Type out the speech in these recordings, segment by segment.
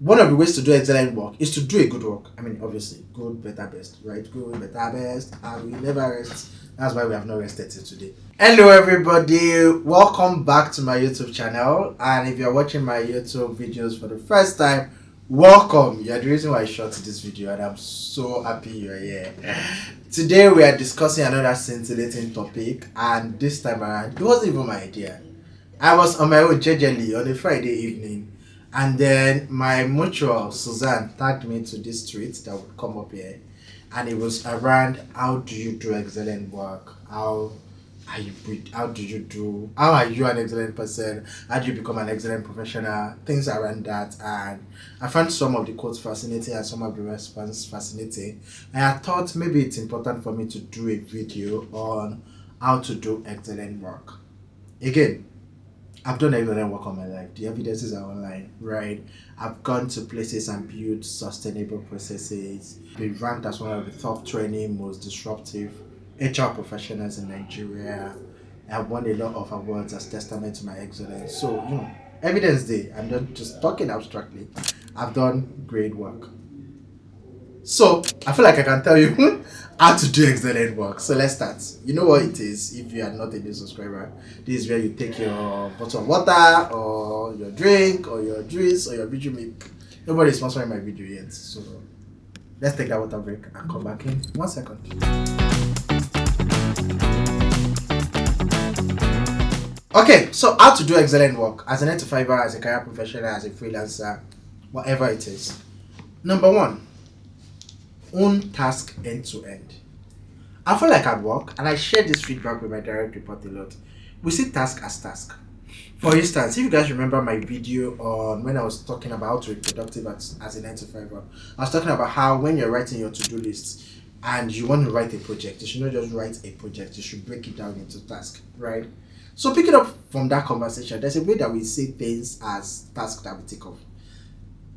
one of the ways to do excellent work is to do a good work. I mean, obviously, good, better, best, right? Good, better, best, and we never rest. That's why we have not rested till today. Hello, everybody. Welcome back to my YouTube channel. And if you're watching my YouTube videos for the first time, welcome. You're the reason why I shot this video, and I'm so happy you're here. Today, we are discussing another scintillating topic, and this time around, it wasn't even my idea. I was on my own jejely on a Friday evening. And then my mutual Suzanne tagged me to this tweet that would come up here, and it was around how do you do excellent work? How are you an excellent person? How do you become an excellent professional? Things around that, and I found some of the quotes fascinating and some of the responses fascinating. And I thought maybe it's important for me to do a video on how to do excellent work. Again, I've done excellent work on my life. The evidences are online, right? I've gone to places and built sustainable processes. Been ranked as one of the top 20 most disruptive HR professionals in Nigeria. I've won a lot of awards as testament to my excellence. So, evidence day. I'm not just talking abstractly. I've done great work. So, I feel like I can tell you how to do excellent work. So let's start. You know what it is if you are not a new subscriber. This is where you take your bottle of water or your drink or your juice or your video milk. Nobody is sponsoring my video yet. So let's take that water break and come back in 1 second. Okay, so how to do excellent work as an 9 to 5er, as a career professional, as a freelancer, whatever it is. Number 1. Own task end to end. I feel like at work, and I share this feedback with my direct report a lot, we see task as task. For instance, if you guys remember my video on when I was talking about how to be productive as a 9 to 5er, I was talking about how when you're writing your to-do list and you want to write a project, you should not just write a project, you should break it down into tasks, right? So picking up from that conversation, there's a way that we see things as tasks that we take off.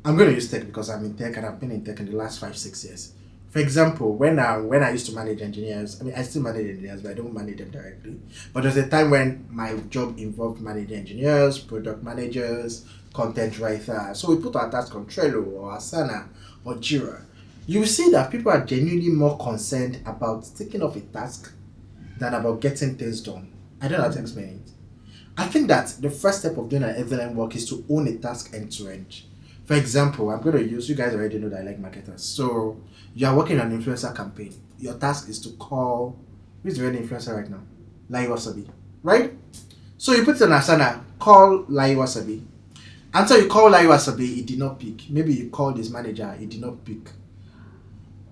I'm going to use tech because I'm in tech and I've been in tech in the last 5-6 years. For example, when I used to manage engineers, I still manage engineers, but I don't manage them directly. But there's a time when my job involved managing engineers, product managers, content writers. So we put our tasks on Trello or Asana or Jira. You will see that people are genuinely more concerned about taking off a task than about getting things done. I don't know how to explain it. I think that the first step of doing an excellent work is to own a task end to end. For example, I'm going to use, you guys already know that I like marketers. So you are working on an influencer campaign. Your task is to call, who's the real influencer right now? Lai Wasabi, right? So you put it on Asana, call Lai Wasabi. And so you call Lai Wasabi, he did not pick. Maybe you called his manager, he did not pick.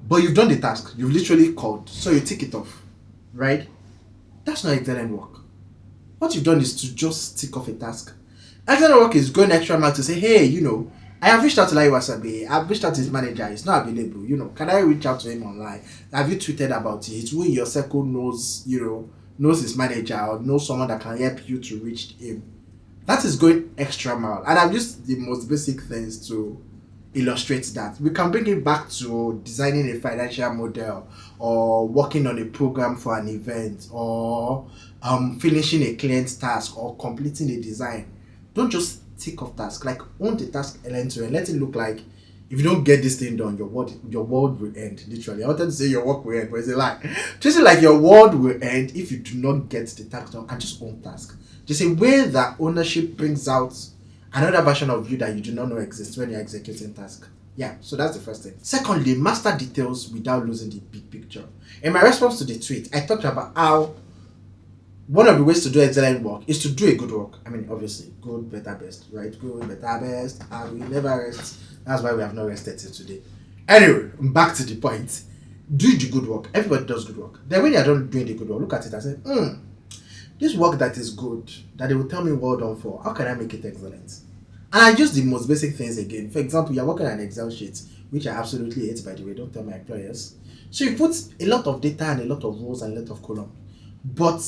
But you've done the task. You've literally called. So you tick it off, right? That's not excellent work. What you've done is to just tick off a task. Excellent work is going extra mile to say, hey, I have reached out to Lai Wasabi. I've reached out to his manager. It's not available. Can I reach out to him online? Have you tweeted about it? Who in your circle knows his manager or knows someone that can help you to reach him? That is going extra mile. And I've used the most basic things to illustrate that. We can bring it back to designing a financial model or working on a program for an event or finishing a client's task or completing a design. Don't just tick off task, like own the task end to end. Let it look like if you don't get this thing done, your world will end. Literally, I wanted to say your work will end, but it's a lie. Just like your world will end if you do not get the task done, and just own task. Just a way that ownership brings out another version of you that you do not know exists when you're executing task. Yeah, so that's the first thing. Secondly, master details without losing the big picture. In my response to the tweet, I talked about how one of the ways to do excellent work is to do a good work. I mean, obviously, good, better, best, right? Good, better, best, and we never rest. That's why we have not rested till today. Anyway, back to the point. Do the good work. Everybody does good work. Then when you are done doing the good work, look at it and say, this work that is good, that they will tell me well done for, how can I make it excellent? And I use the most basic things again. For example, you're working on an Excel sheet, which I absolutely hate, by the way. Don't tell my employers. So you put a lot of data and a lot of rows and a lot of columns. But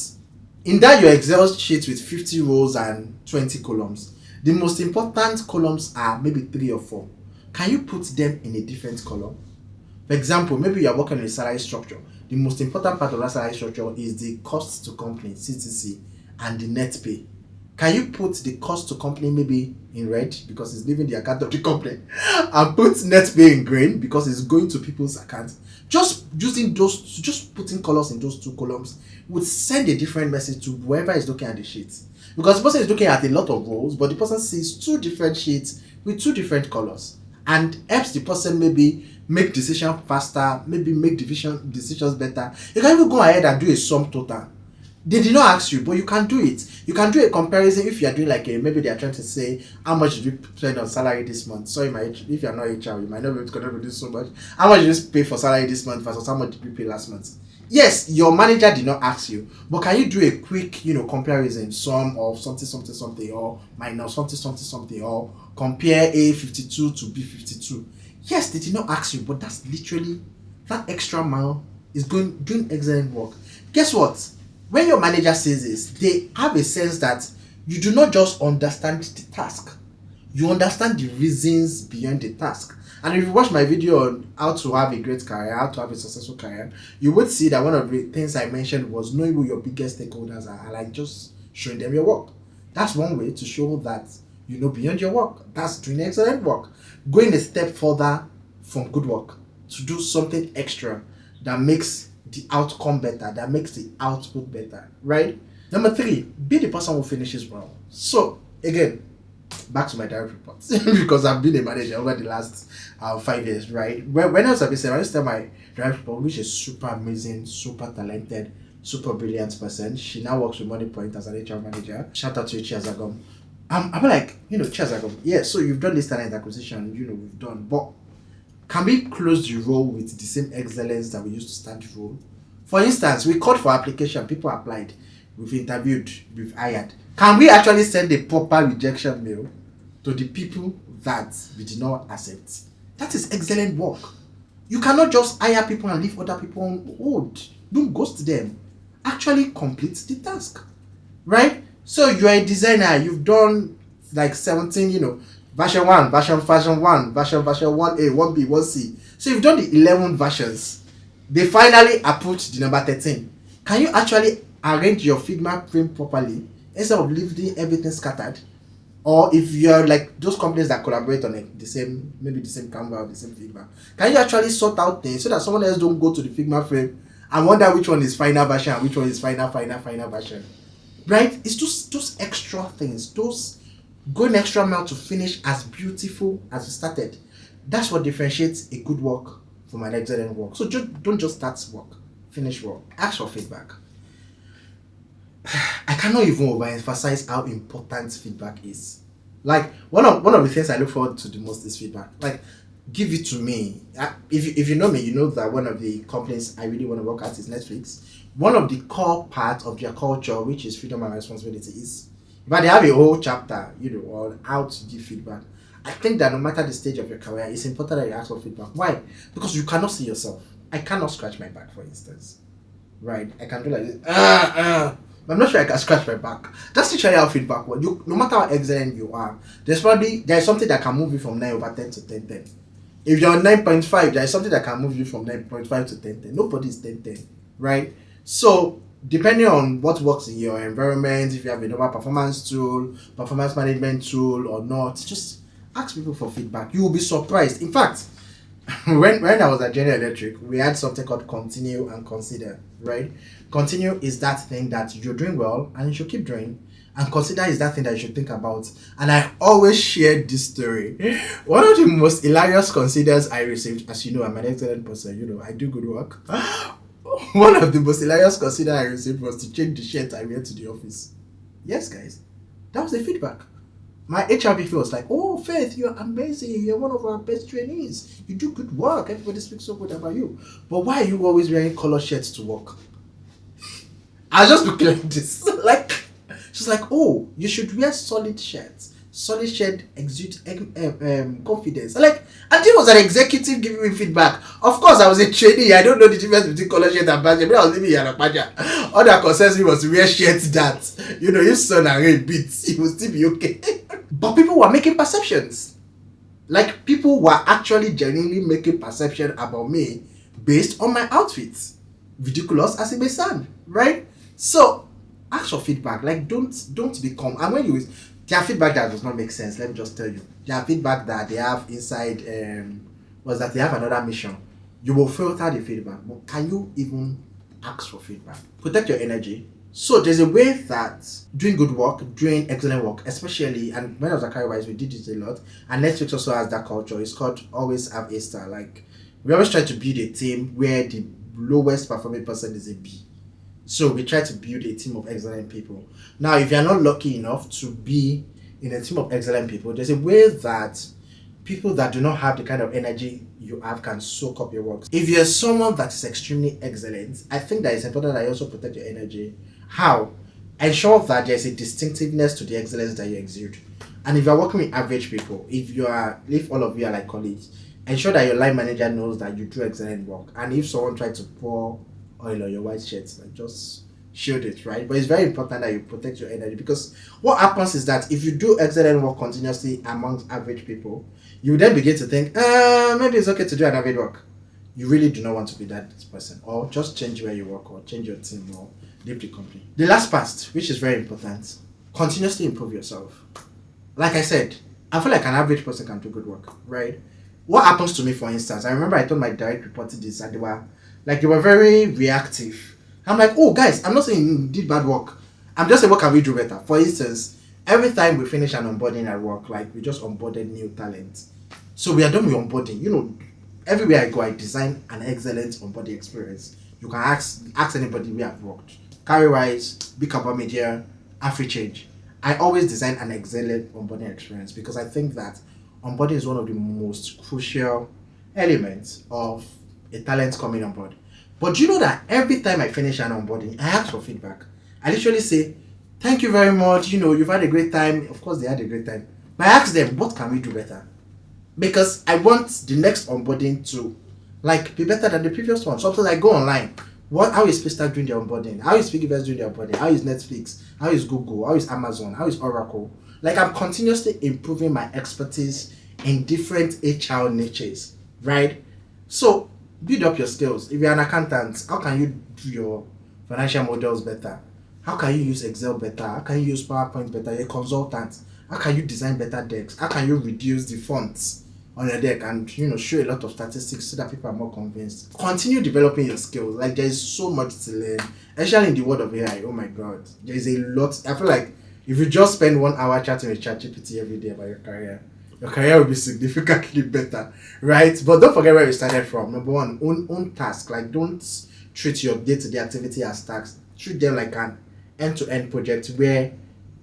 in that your Excel sheet with 50 rows and 20 columns, the most important columns are maybe 3 or 4. Can you put them in a different column? For example, maybe you are working on a salary structure. The most important part of that salary structure is the cost to company, CTC, and the net pay. Can you put the cost to company maybe in red because it's leaving the account of the company, and put net pay in green because it's going to people's accounts? Just using those, just putting colors in those two columns would send a different message to whoever is looking at the sheet. Because the person is looking at a lot of rows, but the person sees two different sheets with two different colors, and helps the person maybe make decisions faster, maybe make decisions better. You can even go ahead and do a sum total. They did not ask you, but you can do it. You can do a comparison if you are doing like a, maybe they are trying to say how much did you spend on salary this month. So if you are not HR, you might not be able to contribute so much. How much did you pay for salary this month versus how much did you pay last month? Yes, your manager did not ask you, but can you do a quick, comparison, sum of something, or minus something, or compare A52 to B52? Yes, they did not ask you, but that's literally, that extra mile is doing excellent work. Guess what? When your manager says this, they have a sense that you do not just understand the task, you understand the reasons behind the task. And if you watch my video on how to have a great career, how to have a successful career, you would see that one of the things I mentioned was knowing who your biggest stakeholders are and like just showing them your work. That's one way to show that you know beyond your work. That's doing excellent work. Going a step further from good work to do something extra that makes the outcome better, that makes the output better, right? Number 3, be the person who finishes well. So again, back to my direct reports because I've been a manager over the last 5 years, right? When I was at BSM, I used to tell my direct report, which is super amazing, super talented, super brilliant person. She now works with Money Point as an HR manager. Shout out to you, Chiazagom. I'm like, Chiazagom, yeah, so you've done this talent acquisition, we've done, but can we close the role with the same excellence that we used to start the role? For instance, we called for application, people applied, we've interviewed, we've hired. Can we actually send a proper rejection mail to the people that we did not accept? That is excellent work. You cannot just hire people and leave other people on hold. Don't ghost them. Actually complete the task, right? So you're a designer, you've done like 17, version 1, version 1, version 1A, 1B, 1C. So you've done the 11 versions. They finally approved the number 13. Can you actually arrange your Figma frame properly instead of leaving everything scattered? Or if you're like those companies that collaborate on the same Canva or the same Figma, can you actually sort out things so that someone else don't go to the Figma frame and wonder which one is final version and which one is final version? Right? It's just those extra things, those going extra mile to finish as beautiful as you started. That's what differentiates a good work from an excellent work. So don't just start work, finish work. Ask for feedback. I cannot even overemphasize how important feedback is. Like one of the things I look forward to the most is feedback. Like, give it to me. If you know me, you know that one of the companies I really want to work at is Netflix. One of the core parts of their culture, which is freedom and responsibility, is but they have a whole chapter, on how to give feedback. I think that no matter the stage of your career, it's important that you ask for feedback. Why? Because you cannot see yourself. I cannot scratch my back, for instance. Right? I can do like this. But I'm not sure I can scratch my back. That's literally how feedback works. No matter how excellent you are, there's something that can move you from 9/10 to 10/10. If you're 9.5, there is something that can move you from 9.5 to 10/10. Nobody is 10/10, right? So depending on what works in your environment, if you have a normal performance tool, performance management tool or not, just ask people for feedback. You will be surprised. In fact, when I was at General Electric, we had something called continue and consider, right? Continue is that thing that you're doing well and you should keep doing. And consider is that thing that you should think about. And I always share this story. One of the most hilarious considers I received, as you know, I'm an excellent person, I do good work. One of the most hilarious consider I received was to change the shirt I wear to the office. Yes, guys. That was the feedback. My HR VP was like, "Oh, Faith, you're amazing. You're one of our best trainees. You do good work. Everybody speaks so good about you. But why are you always wearing color shirts to work?" I was just looking like this. She's like, "Oh, you should wear solid shirts. Solid shirt exudes confidence." And this was an executive giving me feedback. Of course, I was a trainee. I don't know the difference between color shirt and badge. I was living in Yanapaja. All that concerns me was to wear shirts that, if sun and rain beats, it will still be okay. But people were making perceptions. Like, people were actually genuinely making perception about me based on my outfits. Ridiculous as it may sound, right? So, ask for feedback. Like don't become, and when you their feedback that does not make sense, let me just tell you, their feedback that they have inside was that they have another mission. You will filter the feedback, but can you even ask for feedback? Protect your energy. So there's a way that doing good work, doing excellent work, especially, and when I was at Carry Wise, we did it a lot, and Netflix also has that culture. It's called always have a star. Like, we always try to build a team where the lowest performing person is a B. So we try to build a team of excellent people. Now, if you're not lucky enough to be in a team of excellent people, there's a way that people that do not have the kind of energy you have can soak up your work. If you're someone that is extremely excellent, I think that it's important that you also protect your energy. How? Ensure that there's a distinctiveness to the excellence that you exude. And if you're working with average people, if all of you are like colleagues, ensure that your line manager knows that you do excellent work. And if someone tries to pour oil on your white shirts, like, just shield it, right? But it's very important that you protect your energy, because what happens is that if you do excellent work continuously amongst average people, you then begin to think, maybe it's okay to do an average work. You really do not want to be that person, or just change where you work, or change your team, or leave the company. The last part, which is very important, continuously improve yourself. Like I said, I feel like an average person can do good work, right? What happens to me, for instance, I remember I told my direct report this, and they were very reactive. I'm like, oh guys, I'm not saying you did bad work. I'm just saying, what can we do better? For instance, every time we finish an onboarding at work, like, we just onboarded new talent. So we are done with onboarding. Everywhere I go, I design an excellent onboarding experience. You can ask anybody where I've worked. Carry Wise, Big Kappa Media, AfriChange. I always design an excellent onboarding experience, because I think that onboarding is one of the most crucial elements of a talent coming on board. But do you know that every time I finish an onboarding, I ask for feedback. I literally say, thank you very much, you've had a great time. Of course, they had a great time. But I ask them, what can we do better? Because I want the next onboarding to, like, be better than the previous one. Sometimes I go online. How is Pista doing their onboarding? How is Piggyverse doing their onboarding? How is Netflix? How is Google? How is Amazon? How is Oracle? Like, I'm continuously improving my expertise in different HR niches, right? So, build up your skills. If you're an accountant, how can you do your financial models better? How can you use Excel better? How can you use PowerPoint better? You're a consultant. How can you design better decks? How can you reduce the fonts on your deck and show a lot of statistics so that people are more convinced? Continue developing your skills. Like, there is so much to learn, especially in the world of AI. Oh my god, there is a lot. I feel like if you just spend 1 hour chatting with ChatGPT every day about your career will be significantly better, right? But don't forget where you started from. Number one, own task. Like, don't treat your day-to-day activity as tasks. Treat them like an end-to-end project where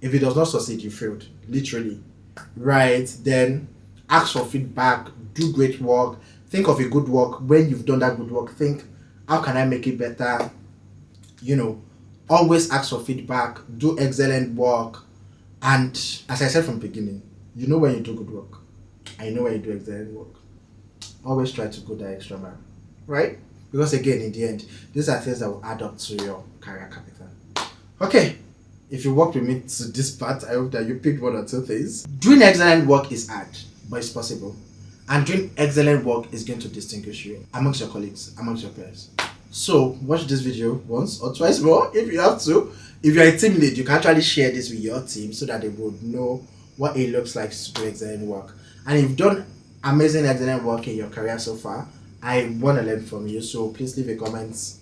if it does not succeed, you failed, literally, right? Then ask for feedback, do great work, think of a good work. When you've done that good work, think, how can I make it better? Always ask for feedback, do excellent work. And as I said from the beginning, when you do good work, I know when you do excellent work. Always try to go that extra mile, right? Because again, in the end, these are things that will add up to your career capital. Okay, if you worked with me to this part, I hope that you picked one or two things. Doing excellent work is hard, but it's possible. And doing excellent work is going to distinguish you amongst your colleagues, amongst your peers. So watch this video once or twice more if you have to. If you're a team lead, you can actually share this with your team so that they would know what it looks like to do excellent work. And if you've done amazing excellent work in your career so far, I want to learn from you. So please leave a comment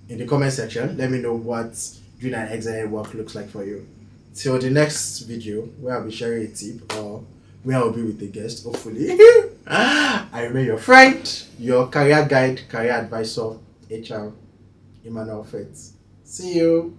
in the comment section. Let me know what doing an excellent work looks like for you. Till the next video where I'll be sharing a tip, or where I'll be with a guest, hopefully. I remain your friend, your career guide, career advisor, HR, Emmanuel Faith. See you.